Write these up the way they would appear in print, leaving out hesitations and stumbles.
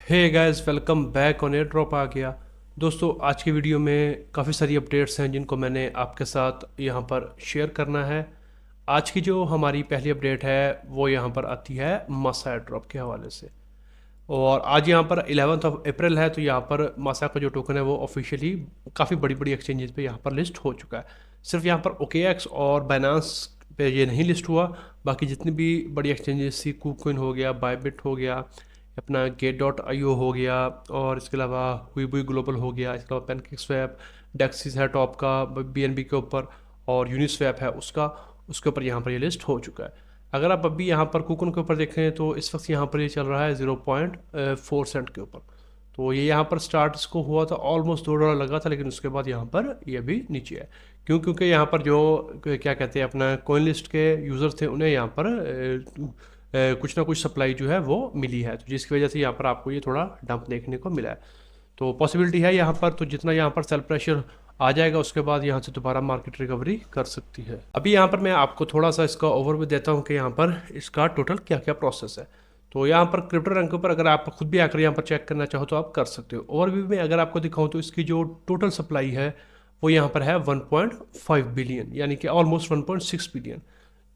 Hey guys, welcome back on air drop आ गया। दोस्तों, आज की वीडियो में काफ़ी सारी अपडेट्स हैं जिनको मैंने आपके साथ यहाँ पर शेयर करना है। आज की जो हमारी पहली अपडेट है वो यहाँ पर आती है मासा एयर ड्रॉप के हवाले से। और आज यहाँ पर 11 अप्रैल है, तो यहाँ पर मासा का जो टोकन है वो ऑफिशियली काफ़ी बड़ी बड़ी एक्सचेंजेस पे यहाँ पर लिस्ट हो चुका है। सिर्फ यहाँ पर OKX और बाइनांस पे ये नहीं लिस्ट हुआ, बाकी जितनी भी बड़ी एक्सचेंजेस थी, KuCoin हो गया, बायबिट हो गया, अपना Gate.io हो गया, और इसके अलावा हुईबुई ग्लोबल हो गया, इसके अलावा पैनकेकस्वैप, डेक्सिस है टॉप का BNB के ऊपर, और यूनिस्वैप है उसके ऊपर यहाँ पर ये लिस्ट हो चुका है। अगर आप अभी यहाँ पर KuCoin के ऊपर देखें तो इस वक्त यहाँ पर ये चल रहा है 0.4 सेंट के ऊपर। तो ये यहाँ पर स्टार्ट इसको हुआ था, ऑलमोस्ट $2 लगा था, लेकिन उसके बाद यहाँ पर ये भी नीचे है। क्योंकि यहाँ पर जो क्या कहते हैं अपना कॉइन लिस्ट के यूज़र थे, उन्हें यहाँ पर कुछ ना कुछ सप्लाई जो है वो मिली है, तो जिसकी वजह से यहाँ पर आपको ये थोड़ा डंप देखने को मिला है। तो पॉसिबिलिटी है यहाँ पर, तो जितना यहाँ पर सेल प्रेशर आ जाएगा उसके बाद यहाँ से दोबारा मार्केट रिकवरी कर सकती है। अभी यहाँ पर मैं आपको थोड़ा सा इसका ओवरव्यू देता हूँ कि यहाँ पर इसका टोटल क्या क्या प्रोसेस है। तो यहाँ पर क्रिप्टो रैंक के ऊपर अगर आप खुद भी आकर यहाँ पर चेक करना चाहो तो आप कर सकते हो। ओवरव्यू में अगर आपको दिखाऊँ तो इसकी जो टोटल सप्लाई है वो यहाँ पर है 1.5 बिलियन, यानी कि ऑलमोस्ट 1.6 बिलियन।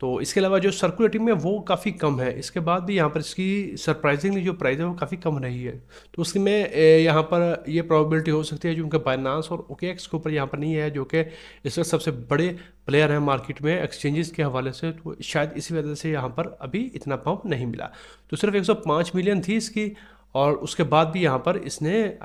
तो इसके अलावा जो सर्कुलेटिंग में वो काफ़ी कम है, इसके बाद भी यहाँ पर इसकी सरप्राइजिंगली जो प्राइस है वो काफ़ी कम रही है। तो उसमें यहाँ पर ये प्रोबेबिलिटी हो सकती है जो उनका बाइनांस और OKX के ऊपर यहाँ पर नहीं है, जो कि इस वक्त सबसे बड़े प्लेयर हैं मार्केट में एक्सचेंजेस के हवाले से, तो शायद इसी वजह से यहाँ पर अभी इतना पंप नहीं मिला। तो सिर्फ 105 मिलियन थी इसकी, और उसके बाद भी यहाँ पर इसने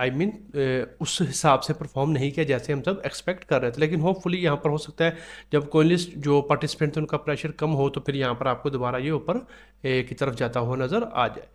उस हिसाब से परफॉर्म नहीं किया जैसे हम सब एक्सपेक्ट कर रहे थे। लेकिन होपफुली यहाँ पर हो सकता है जब कॉइन लिस्ट जो पार्टिसिपेंट थे उनका प्रेशर कम हो तो फिर यहाँ पर आपको दोबारा ये ऊपर की तरफ जाता हुआ नज़र आ जाए।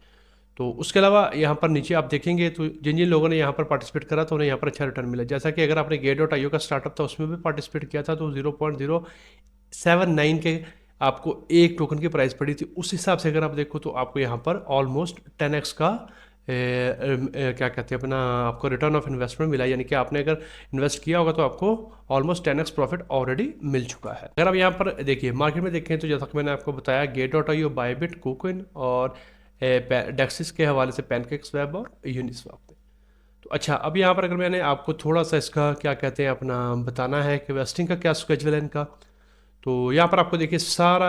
तो उसके अलावा यहाँ पर नीचे आप देखेंगे तो जिन जिन लोगों ने यहाँ पर पार्टिसिपेट करा तो उन्हें यहाँ पर अच्छा रिटर्न मिला। जैसा कि अगर आपने Gate.io का स्टार्टअप था उसमें भी पार्टिसिपेट किया था तो 0.079 के आपको एक टोकन की प्राइस पड़ी थी। उस हिसाब से अगर आप देखो तो आपको यहाँ पर ऑलमोस्ट 10x का क्या कहते हैं अपना आपको रिटर्न ऑफ इन्वेस्टमेंट मिला, यानी कि आपने अगर इन्वेस्ट किया होगा तो आपको ऑलमोस्ट 10x प्रॉफिट ऑलरेडी मिल चुका है। अगर आप यहाँ पर देखिए मार्केट में देखें तो जैसा कि मैंने आपको बताया Gate.io, बायबिट, KuCoin और डेक्सिस के हवाले से पैनकेकस्वैप और यूनिस्वैप पे। तो अच्छा, अब यहाँ पर अगर मैंने आपको थोड़ा सा इसका क्या कहते हैं अपना बताना है कि वेस्टिंग का क्या स्केजूल है इनका, तो यहाँ पर आपको देखिए सारा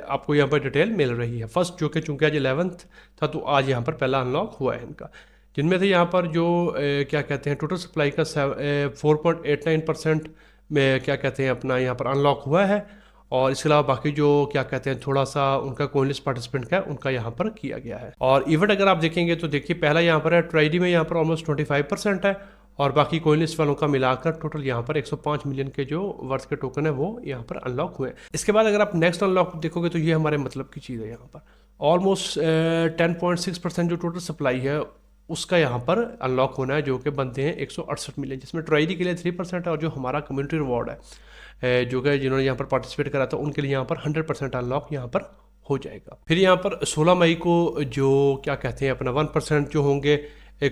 आपको यहाँ पर डिटेल मिल रही है। फर्स्ट जो कि चूँकि आज 11th था तो आज यहाँ पर पहला अनलॉक हुआ है इनका, जिनमें से यहाँ पर जो क्या कहते हैं टोटल सप्लाई का 4.89% में क्या कहते हैं अपना यहाँ पर अनलॉक हुआ है। और इसके अलावा बाकी जो क्या कहते हैं थोड़ा सा उनका कॉइन लिस्ट पार्टिसिपेंट का उनका यहाँ पर किया गया है। और इवेंट अगर आप देखेंगे तो देखिए पहला यहाँ पर है ट्राइडी में यहाँ पर ऑलमोस्ट 25% है, और बाकी कॉइन लिस्ट वालों का मिलाकर टोटल यहाँ पर 105 मिलियन के जो वर्थ के टोकन है वो यहाँ पर अनलॉक हुए। इसके बाद अगर आप नेक्स्ट अनलॉक देखोगे तो ये हमारे मतलब की चीज़ है। यहाँ पर ऑलमोस्ट 10.6% जो टोटल सप्लाई है उसका यहाँ पर अनलॉक होना है, जो कि बनते हैं 168 मिलियन, जिसमें ट्राइडी के लिए 3% है, और जो हमारा कम्युनिटी रिवॉर्ड है जो कि जिन्होंने यहाँ पर पार्टिसिपेट करा था उनके लिए यहाँ पर 100% अनलॉक यहाँ पर हो जाएगा। फिर यहाँ पर 16 मई को जो क्या कहते हैं अपना 1% जो होंगे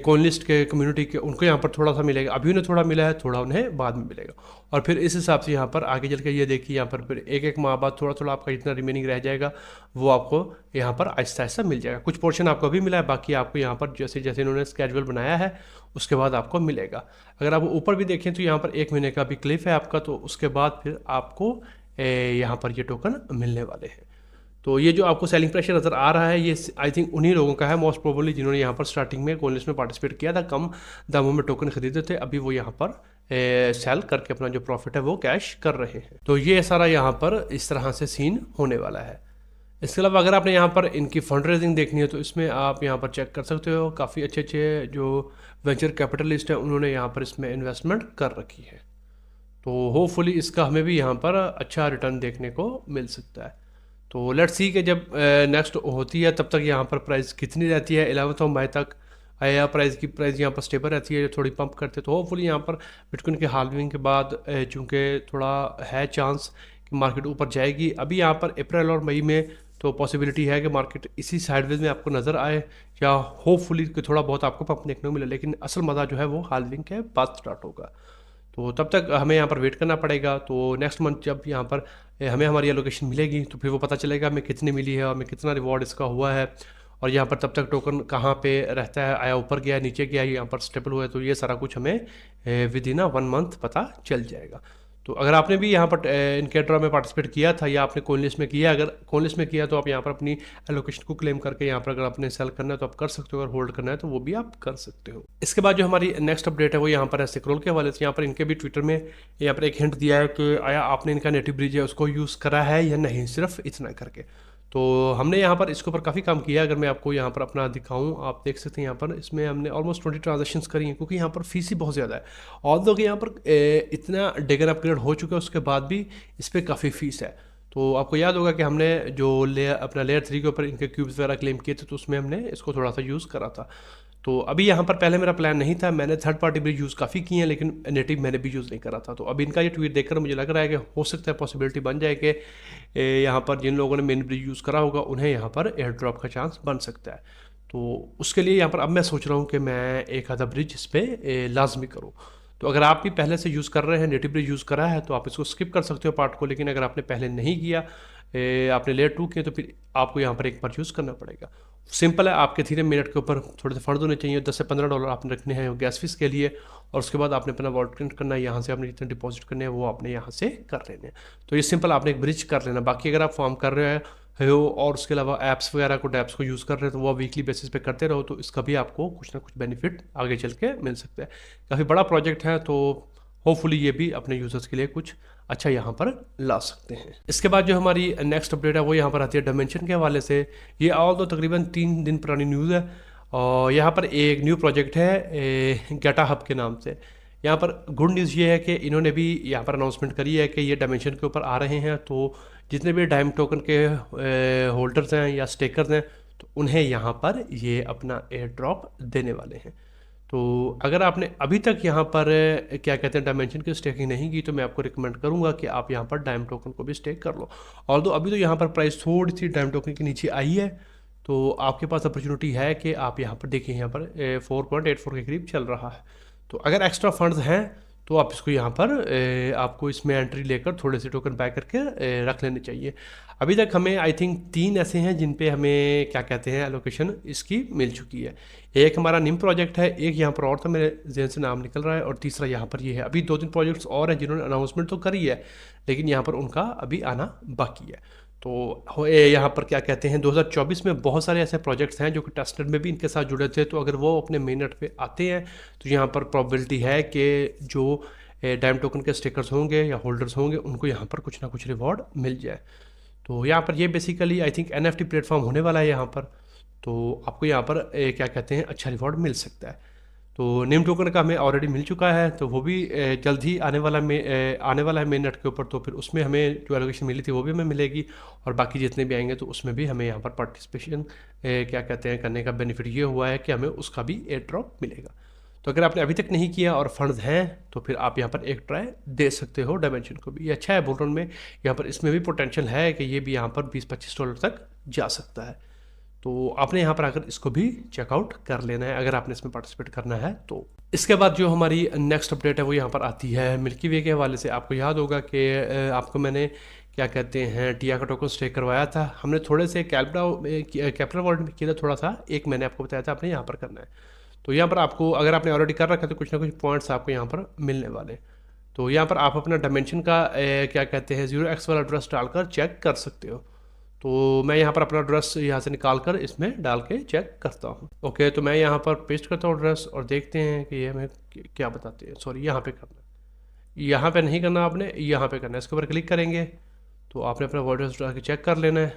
कॉइन लिस्ट के कम्युनिटी के, उनको यहाँ पर थोड़ा सा मिलेगा। अभी उन्हें थोड़ा मिला है, थोड़ा उन्हें बाद में मिलेगा। और फिर इस हिसाब से यहाँ पर आगे चल के ये देखिए यहाँ पर फिर एक एक माह बाद थोड़ा थोड़ा आपका जितना रिमेनिंग रह जाएगा वो आपको यहाँ पर आहिस्ता आहिस्ता मिल जाएगा। कुछ पोर्शन आपको अभी मिला है, बाकी आपको यहाँ पर जैसे जैसे इन्होंने स्केड्यूल बनाया है उसके बाद आपको मिलेगा। अगर आप ऊपर भी देखें तो यहाँ पर 1 महीने का भी क्लिफ है आपका, तो उसके बाद फिर आपको यहाँ पर ये टोकन मिलने वाले हैं। तो ये जो आपको सेलिंग प्रेशर नज़र आ रहा है ये आई थिंक उन्हीं लोगों का है मोस्ट प्रोबेबली जिन्होंने यहाँ पर स्टार्टिंग में कॉइन लिस्ट में पार्टिसिपेट किया था, कम दामों में टोकन खरीदे थे, अभी वो यहाँ पर सेल करके अपना जो प्रॉफिट है वो कैश कर रहे हैं। तो ये सारा यहाँ पर इस तरह से सीन होने वाला है। इसके अलावा अगर आपने यहाँ पर इनकी फंड रेजिंग देखनी है तो इसमें आप यहाँ पर चेक कर सकते हो, काफ़ी अच्छे अच्छे जो वेंचर कैपिटलिस्ट हैं उन्होंने यहाँ पर इसमें इन्वेस्टमेंट कर रखी है। तो होपफुली इसका हमें भी यहाँ पर अच्छा रिटर्न देखने को मिल सकता है। तो लेट्स सी कि जब नेक्स्ट होती है तब तक यहाँ पर प्राइस कितनी रहती है। 11 मई तक आया प्राइस यहाँ पर स्टेबल रहती है, थोड़ी पंप करते तो होपफुली यहाँ पर बिटकॉइन के हाल्विंग के बाद चूँकि थोड़ा है चांस कि मार्केट ऊपर जाएगी। अभी यहाँ पर अप्रैल और मई में तो पॉसिबिलिटी है कि मार्केट इसी साइडवेज में आपको नज़र आए, या होपफुली कि थोड़ा बहुत आपको पंप देखने को मिले, लेकिन असल मज़ा जो है वो हाल्विंग के बाद स्टार्ट होगा। तो तब तक हमें यहाँ पर वेट करना पड़ेगा। तो नेक्स्ट मंथ जब यहाँ पर हमें हमारी एलोकेशन मिलेगी तो फिर वो पता चलेगा हमें कितनी मिली है और हमें कितना रिवॉर्ड इसका हुआ है, और यहाँ पर तब तक टोकन कहाँ पे रहता है, आया ऊपर गया, नीचे गया, यहाँ पर स्टेबल हुआ है, तो ये सारा कुछ हमें विद इन 1 मंथ पता चल जाएगा। तो अगर आपने भी यहाँ पर इनके ड्रॉ में पार्टिसिपेट किया था या आपने कोइनलिस्ट में किया, अगर कोइनलिस्ट में किया तो आप यहाँ पर अपनी एलोकेशन को क्लेम करके यहाँ पर अगर आपने सेल करना है तो आप कर सकते हो, अगर होल्ड करना है तो वो भी आप कर सकते हो। इसके बाद जो हमारी नेक्स्ट अपडेट है वो यहाँ पर है सिक्रोल के हवाले से। यहाँ पर इनके भी ट्विटर में यहाँ पर एक हिंट दिया है कि आया आपने इनका नेटिव ब्रिज है उसको यूज़ करा है या नहीं, सिर्फ इतना करके। तो हमने यहाँ पर इसके ऊपर काफ़ी काम किया है। अगर मैं आपको यहाँ पर अपना दिखाऊँ, आप देख सकते हैं यहाँ पर इसमें हमने ऑलमोस्ट 20 ट्रांजेक्शन्स करी हैं, क्योंकि यहाँ पर फीस ही बहुत ज़्यादा है। ऑल्दो कि यहाँ पर इतना डेगन अपग्रेड हो चुका है उसके बाद भी इस पर काफ़ी फीस है। तो आपको याद होगा कि हमने जो अपना लेयर 3 के ऊपर इनके क्यूब्स वगैरह क्लेम किए थे, तो उसमें हमने इसको थोड़ा सा यूज़ करा था। तो अभी यहाँ पर पहले मेरा प्लान नहीं था, मैंने थर्ड पार्टी ब्रिज यूज़ काफ़ी किए हैं, लेकिन नेटिव मैंने भी यूज़ नहीं करा था। तो अब इनका ये ट्वीट देखकर मुझे लग रहा है कि हो सकता है पॉसिबिलिटी बन जाए कि यहाँ पर जिन लोगों ने मेन ब्रिज यूज़ करा होगा उन्हें यहाँ पर एयर ड्रॉप का चांस बन सकता है। तो उसके लिए यहाँ पर अब मैं सोच रहा हूँ कि मैं एक आधा ब्रिज इस पर लाजमी करूँ। तो अगर आप भी पहले से यूज़ कर रहे हैं, नेटिव ब्रिज यूज़ करा है, तो आप इसको स्किप कर सकते हो पार्ट को। लेकिन अगर आपने पहले नहीं किया, आपने लेयर 2 किया, तो फिर आपको यहाँ पर एक बार यूज़ करना पड़ेगा। सिंपल है, आपके थीरे मिनट के ऊपर थोड़े से फंड होने चाहिए, $10 से $15 आपने रखने हैं गैस फीस के लिए, और उसके बाद आपने अपना वॉलेट क्रिएट करना है। यहाँ से आपने जितने डिपॉजिट करने हैं वो आपने यहाँ से कर लेने हैं। तो ये सिंपल आपने एक ब्रिज कर लेना। बाकी अगर आप फॉर्म कर रहे हो और उसके अलावा ऐप्स वगैरह को डैप्स को यूज़ कर रहे हैं, तो वो वीकली बेसिस पे करते रहो, तो इसका भी आपको कुछ ना कुछ बेनिफिट आगे चल के मिल सकता है। काफ़ी बड़ा प्रोजेक्ट है, तो होपफुली ये भी अपने यूज़र्स के लिए कुछ अच्छा यहाँ पर ला सकते हैं। इसके बाद जो हमारी नेक्स्ट अपडेट है वो यहाँ पर आती है डायमेंशन के हवाले से। ये ऑल तो तकरीबन 3 दिन पुरानी न्यूज़ है, और यहाँ पर एक न्यू प्रोजेक्ट है गेटा हब के नाम से। यहाँ पर गुड न्यूज़ ये है कि इन्होंने भी यहाँ पर अनाउंसमेंट करी है कि ये डायमेंशन के ऊपर आ रहे हैं। तो जितने भी डायम टोकन के होल्डर्स हैं या स्टेकर्स हैं, तो उन्हें यहाँ पर ये अपना एयर ड्रॉप देने वाले हैं। तो अगर आपने अभी तक यहाँ पर क्या कहते हैं डायमेंशन की स्टेकिंग नहीं की, तो मैं आपको रिकमेंड करूँगा कि आप यहाँ पर डायम टोकन को भी स्टेक कर लो। ऑल्दो अभी तो यहाँ पर प्राइस थोड़ी सी डायम टोकन के नीचे आई है, तो आपके पास अपॉर्चुनिटी है कि आप यहाँ पर देखिए, यहाँ पर 4.84 के करीब चल रहा है। तो अगर एक्स्ट्रा फंड्स हैं तो आप इसको यहाँ पर आपको इसमें एंट्री लेकर थोड़े से टोकन बाय करके रख लेने चाहिए। अभी तक हमें आई थिंक 3 ऐसे हैं जिन पे हमें क्या कहते हैं एलोकेशन इसकी मिल चुकी है। एक हमारा निम प्रोजेक्ट है, एक यहाँ पर और था, मेरे जहन से नाम निकल रहा है, और तीसरा यहाँ पर ये है। अभी 2-3 प्रोजेक्ट्स और हैं जिन्होंने अनाउंसमेंट तो करी है, लेकिन यहाँ पर उनका अभी आना बाकी है। तो यहाँ पर क्या कहते हैं 2024 में बहुत सारे ऐसे प्रोजेक्ट्स हैं जो कि टेस्टनेट में भी इनके साथ जुड़े थे। तो अगर वो अपने मेन नेट पे आते हैं, तो यहाँ पर प्रोबेबिलिटी है कि जो डायम टोकन के स्टिकर्स होंगे या होल्डर्स होंगे उनको यहाँ पर कुछ ना कुछ रिवॉर्ड मिल जाए। तो यहाँ पर ये basically I think NFT platform होने वाला है यहाँ पर। तो आपको यहाँ पर क्या कहते हैं अच्छा रिवॉर्ड मिल सकता है। तो नेम टोकन का हमें ऑलरेडी मिल चुका है, तो वो भी जल्द ही आने वाला है मेन नेट के ऊपर। तो फिर उसमें हमें जो एलोकेशन मिली थी वो भी हमें मिलेगी, और बाकी जितने भी आएंगे तो उसमें भी हमें यहाँ पर पार्टिसिपेशन क्या कहते हैं करने का बेनिफिट ये हुआ है कि हमें उसका भी एयर ड्रॉप मिलेगा। तो अगर आपने अभी तक नहीं किया और फंड्स हैं, तो फिर आप यहाँ पर एक ट्राई दे सकते हो डायमेंशन को भी। ये अच्छा है बुलरन में, यहाँ पर इसमें भी पोटेंशियल है कि ये भी यहाँ पर $20-25 तक जा सकता है। तो आपने यहाँ पर आकर इसको भी चेकआउट कर लेना है अगर आपने इसमें पार्टिसिपेट करना है। तो इसके बाद जो हमारी नेक्स्ट अपडेट है वो यहाँ पर आती है मिल्की वे के हवाले से। आपको याद होगा कि आपको मैंने क्या कहते हैं टिया का टोकन स्टेक करवाया था। हमने थोड़े से कैपिटल वर्ल्ड में किया था थोड़ा सा, एक मैंने आपको बताया था आपने यहाँ पर करना है। तो यहाँ पर आपको अगर आपने ऑलरेडी कर रखा है तो कुछ ना कुछ पॉइंट्स आपको यहाँ पर मिलने वाले। तो यहाँ पर आप अपना डायमेंशन का क्या कहते हैं 0x वाला एड्रेस डालकर चेक कर सकते हो। तो मैं यहाँ पर अपना एड्रेस यहाँ से निकाल कर इसमें डाल के चेक करता हूँ। ओके, तो मैं यहाँ पर पेस्ट करता हूँ एड्रेस और देखते हैं कि ये हमें क्या बताते हैं। सॉरी, यहाँ पे करना है, यहाँ पे नहीं करना आपने, यहाँ पे करना है। इसके ऊपर क्लिक करेंगे तो आपने अपना एड्रेस डाल के चेक कर लेना है।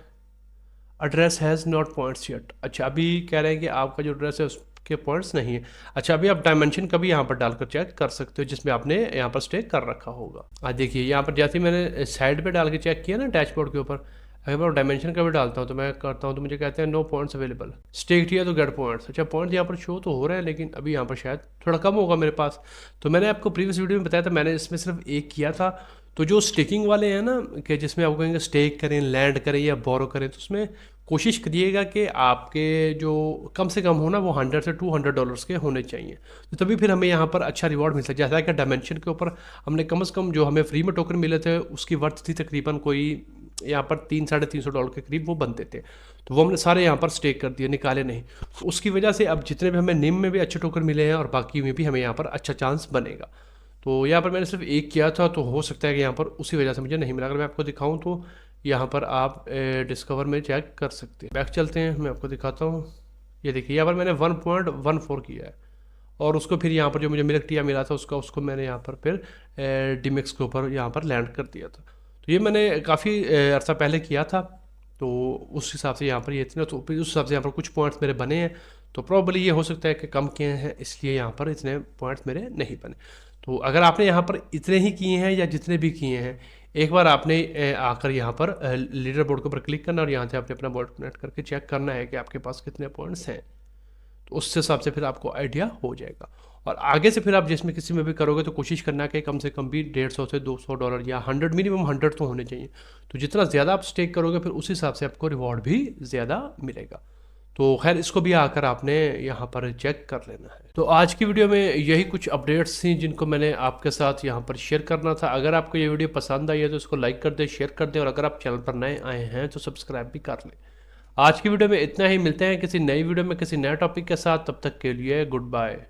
Address has not points yet. अच्छा, अभी कह रहे हैं कि आपका जो एड्रेस है उसके पॉइंट्स नहीं है। अच्छा, अभी आप डायमेंशन का भी यहाँ पर डालकर चेक कर सकते हो जिसमें आपने यहाँ पर स्टे कर रखा होगा। आज देखिए यहाँ पर जैसे ही मैंने साइड पे डाल के चेक किया ना डैशबोर्ड के ऊपर, अगर मैं डायमेंशन का भी डालता हूँ तो मैं करता हूँ तो मुझे कहते हैं नो पॉइंट्स अवेलेबल, स्टेक किया तो गेट पॉइंट्स। अच्छा, पॉइंट्स यहाँ पर शो तो हो रहे हैं, लेकिन अभी यहाँ पर शायद थोड़ा कम होगा मेरे पास। तो मैंने आपको प्रीवियस वीडियो में बताया था, मैंने इसमें सिर्फ एक किया था। तो जो स्टेकिंग वाले हैं ना कि जिसमें आपको कहेंगे स्टेक करें, लैंड करें या बोरो करें, तो उसमें कोशिश करिएगा कि आपके जो कम से कम हो ना वो $100 से $200 के होने चाहिए। तो तभी फिर हमें यहाँ पर अच्छा रिवॉर्ड मिल सकता है। जैसा कि डायमेंशन के ऊपर हमने कम से कम जो हमें फ्री में टोकन मिले थे उसकी वर्थ थी तकरीबन कोई यहाँ पर $300-350 के करीब वो बनते थे। तो वो हमने सारे यहाँ पर स्टेक कर दिए, निकाले नहीं। तो उसकी वजह से अब जितने भी हमें निम में भी अच्छे टोकन मिले हैं और बाकी में भी हमें यहाँ पर अच्छा चांस बनेगा। तो यहाँ पर मैंने सिर्फ एक किया था, तो हो सकता है कि यहाँ पर उसी वजह से मुझे नहीं मिला। अगर मैं आपको दिखाऊँ तो यहाँ पर आप डिस्कवर में चेक कर सकते हैं। बैक चलते हैं, मैं आपको दिखाता हूँ। ये देखिए यहाँ पर मैंने 1.14 किया है, और उसको फिर यहाँ पर जो मुझे मिल्क टिया मिला था उसको मैंने यहाँ पर फिर डिमिक्स के ऊपर यहाँ पर लैंड कर दिया था। तो ये मैंने काफ़ी अर्सा पहले किया था। तो उस हिसाब से यहाँ पर ये इतने, तो फिर उस हिसाब से यहाँ पर कुछ पॉइंट्स मेरे बने हैं। तो प्रॉब्ली ये हो सकता है कि कम किए हैं, इसलिए यहाँ पर इतने पॉइंट्स मेरे नहीं बने। तो अगर आपने यहाँ पर इतने ही किए हैं या जितने भी किए हैं, एक बार आपने आकर यहाँ पर लीडर बोर्ड के ऊपर क्लिक करना और यहाँ से आपने अपना बोर्ड कनेक्ट करके चेक करना है कि आपके पास कितने पॉइंट्स हैं। तो उस हिसाब से फिर आपको आइडिया हो जाएगा। और आगे से फिर आप जिसमें किसी में भी करोगे तो कोशिश करना कि कम से कम भी $150 से $200 या 100, मिनिमम 100 तो होने चाहिए। तो जितना ज़्यादा आप स्टेक करोगे फिर उस हिसाब से आपको रिवॉर्ड भी ज़्यादा मिलेगा। तो खैर इसको भी आकर आपने यहाँ पर चेक कर लेना है। तो आज की वीडियो में यही कुछ अपडेट्स थी जिनको मैंने आपके साथ यहाँ पर शेयर करना था। अगर आपको ये वीडियो पसंद आई है तो इसको लाइक कर दें, शेयर कर दें, और अगर आप चैनल पर नए आए हैं तो सब्सक्राइब भी कर लें। आज की वीडियो में इतना ही, मिलते हैं किसी नई वीडियो में किसी नए टॉपिक के साथ। तब तक के लिए गुड बाय।